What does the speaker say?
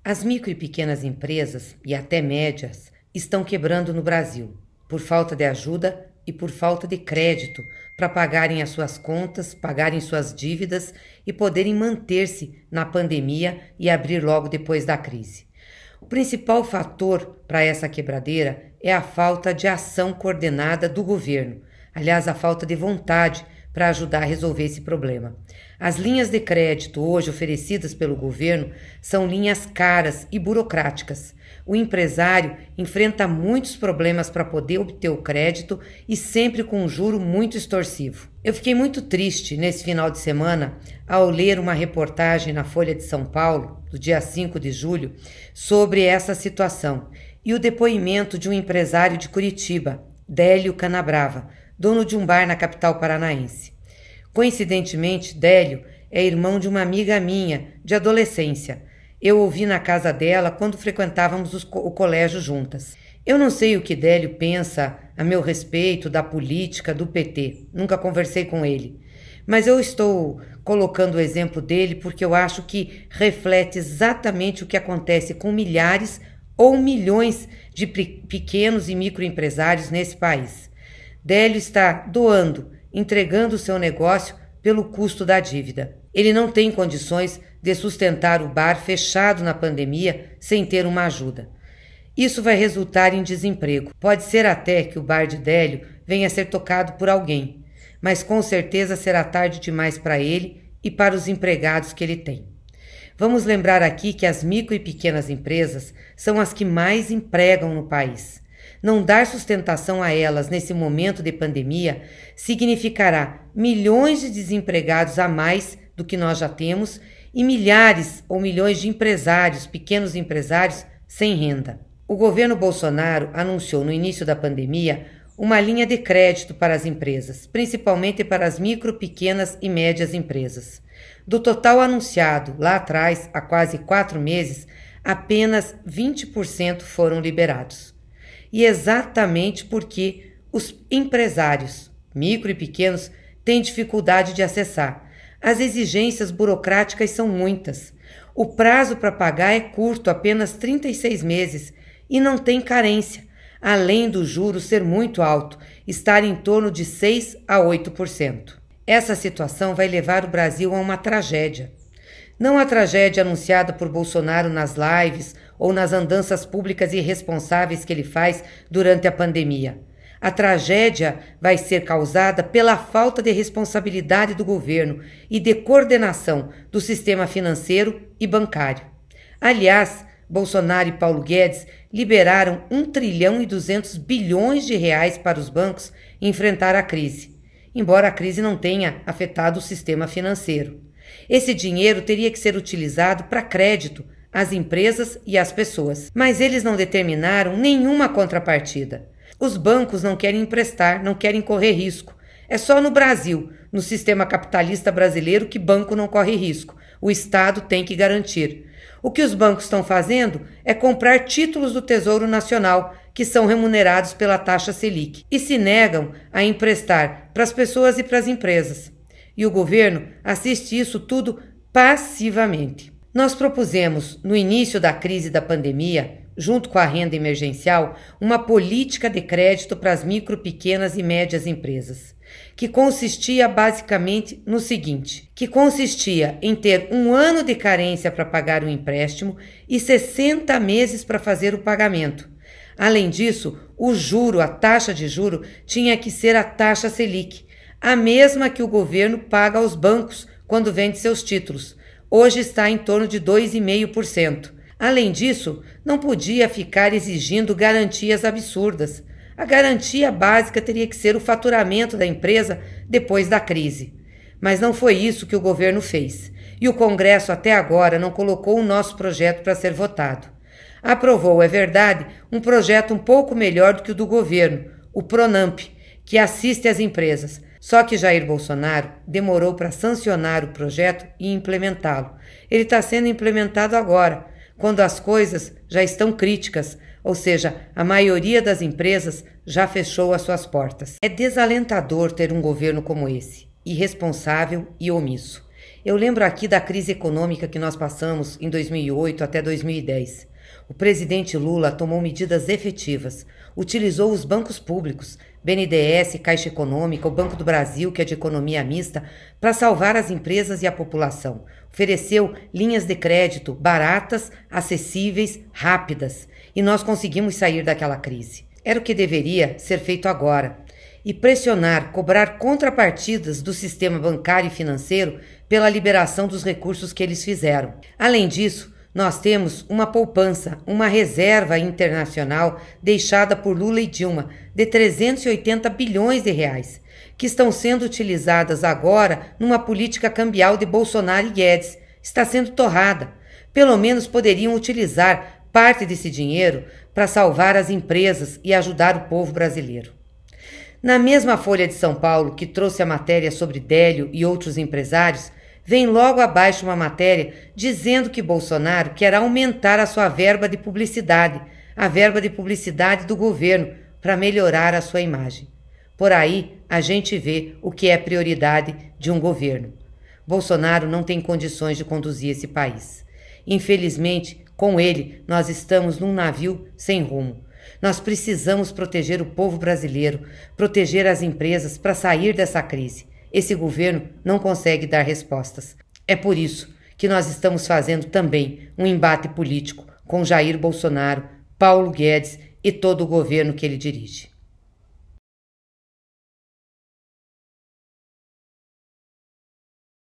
As micro e pequenas empresas, e até médias, estão quebrando no Brasil, por falta de ajuda e por falta de crédito para pagarem as suas contas, pagarem suas dívidas e poderem manter-se na pandemia e abrir logo depois da crise. O principal fator para essa quebradeira é a falta de ação coordenada do governo, aliás, a falta de vontade para ajudar a resolver esse problema. As linhas de crédito hoje oferecidas pelo governo são linhas caras e burocráticas. O empresário enfrenta muitos problemas para poder obter o crédito e sempre com um juro muito extorsivo. Eu fiquei muito triste nesse final de semana ao ler uma reportagem na Folha de São Paulo, do dia 5 de julho, sobre essa situação e o depoimento de um empresário de Curitiba, Délio Canabrava, dono de um bar na capital paranaense. Coincidentemente, Délio é irmão de uma amiga minha, de adolescência. Eu ouvi na casa dela quando frequentávamos o colégio juntas. Eu não sei o que Délio pensa a meu respeito da política do PT, nunca conversei com ele. Mas eu estou colocando o exemplo dele porque eu acho que reflete exatamente o que acontece com milhares ou milhões de pequenos e microempresários nesse país. Délio está doando, entregando o seu negócio pelo custo da dívida. Ele não tem condições de sustentar o bar fechado na pandemia sem ter uma ajuda. Isso vai resultar em desemprego. Pode ser até que o bar de Délio venha a ser tocado por alguém, mas com certeza será tarde demais para ele e para os empregados que ele tem. Vamos lembrar aqui que as micro e pequenas empresas são as que mais empregam no país. Não dar sustentação a elas nesse momento de pandemia significará milhões de desempregados a mais do que nós já temos e milhares ou milhões de empresários, pequenos empresários, sem renda. O governo Bolsonaro anunciou no início da pandemia uma linha de crédito para as empresas, principalmente para as micro, pequenas e médias empresas. Do total anunciado lá atrás, há quase 4 meses, apenas 20% foram liberados. E exatamente porque os empresários, micro e pequenos, têm dificuldade de acessar. As exigências burocráticas são muitas. O prazo para pagar é curto, apenas 36 meses, e não tem carência, além do juro ser muito alto, estar em torno de 6 a 8%. Essa situação vai levar o Brasil a uma tragédia. Não a tragédia anunciada por Bolsonaro nas lives ou nas andanças públicas irresponsáveis que ele faz durante a pandemia. A tragédia vai ser causada pela falta de responsabilidade do governo e de coordenação do sistema financeiro e bancário. Aliás, Bolsonaro e Paulo Guedes liberaram 1 trilhão e 200 bilhões de reais para os bancos enfrentar a crise, embora a crise não tenha afetado o sistema financeiro. Esse dinheiro teria que ser utilizado para crédito às empresas e às pessoas, mas eles não determinaram nenhuma contrapartida. Os bancos não querem emprestar, não querem correr risco. É só no Brasil, no sistema capitalista brasileiro, que banco não corre risco. O Estado tem que garantir. O que os bancos estão fazendo é comprar títulos do Tesouro Nacional, que são remunerados pela taxa Selic, e se negam a emprestar para as pessoas e para as empresas. E o governo assiste isso tudo passivamente. Nós propusemos, no início da crise da pandemia, junto com a renda emergencial, uma política de crédito para as micro, pequenas e médias empresas, que consistia basicamente no seguinte, que consistia em ter 1 ano de carência para pagar o empréstimo e 60 meses para fazer o pagamento. Além disso, o juro, a taxa de juro, tinha que ser a taxa Selic, a mesma que o governo paga aos bancos quando vende seus títulos. Hoje está em torno de 2,5%. Além disso, não podia ficar exigindo garantias absurdas. A garantia básica teria que ser o faturamento da empresa depois da crise. Mas não foi isso que o governo fez. E o Congresso até agora não colocou o nosso projeto para ser votado. Aprovou, é verdade, um projeto um pouco melhor do que o do governo, o Pronamp, que assiste às empresas. Só que Jair Bolsonaro demorou para sancionar o projeto e implementá-lo. Ele está sendo implementado agora, quando as coisas já estão críticas, ou seja, a maioria das empresas já fechou as suas portas. É desalentador ter um governo como esse, irresponsável e omisso. Eu lembro aqui da crise econômica que nós passamos em 2008 até 2010. O presidente Lula tomou medidas efetivas, utilizou os bancos públicos, BNDES, Caixa Econômica, o Banco do Brasil, que é de economia mista, para salvar as empresas e a população. Ofereceu linhas de crédito baratas, acessíveis, rápidas, e nós conseguimos sair daquela crise. Era o que deveria ser feito agora. E pressionar, cobrar contrapartidas do sistema bancário e financeiro pela liberação dos recursos que eles fizeram. Além disso, nós temos uma poupança, uma reserva internacional deixada por Lula e Dilma de 380 bilhões de reais, que estão sendo utilizadas agora numa política cambial de Bolsonaro e Guedes. Está sendo torrada. Pelo menos poderiam utilizar parte desse dinheiro para salvar as empresas e ajudar o povo brasileiro. Na mesma Folha de São Paulo, que trouxe a matéria sobre Délio e outros empresários, vem logo abaixo uma matéria dizendo que Bolsonaro quer aumentar a sua verba de publicidade, a verba de publicidade do governo, para melhorar a sua imagem. Por aí, a gente vê o que é prioridade de um governo. Bolsonaro não tem condições de conduzir esse país. Infelizmente, com ele, nós estamos num navio sem rumo. Nós precisamos proteger o povo brasileiro, proteger as empresas para sair dessa crise. Esse governo não consegue dar respostas. É por isso que nós estamos fazendo também um embate político com Jair Bolsonaro, Paulo Guedes e todo o governo que ele dirige.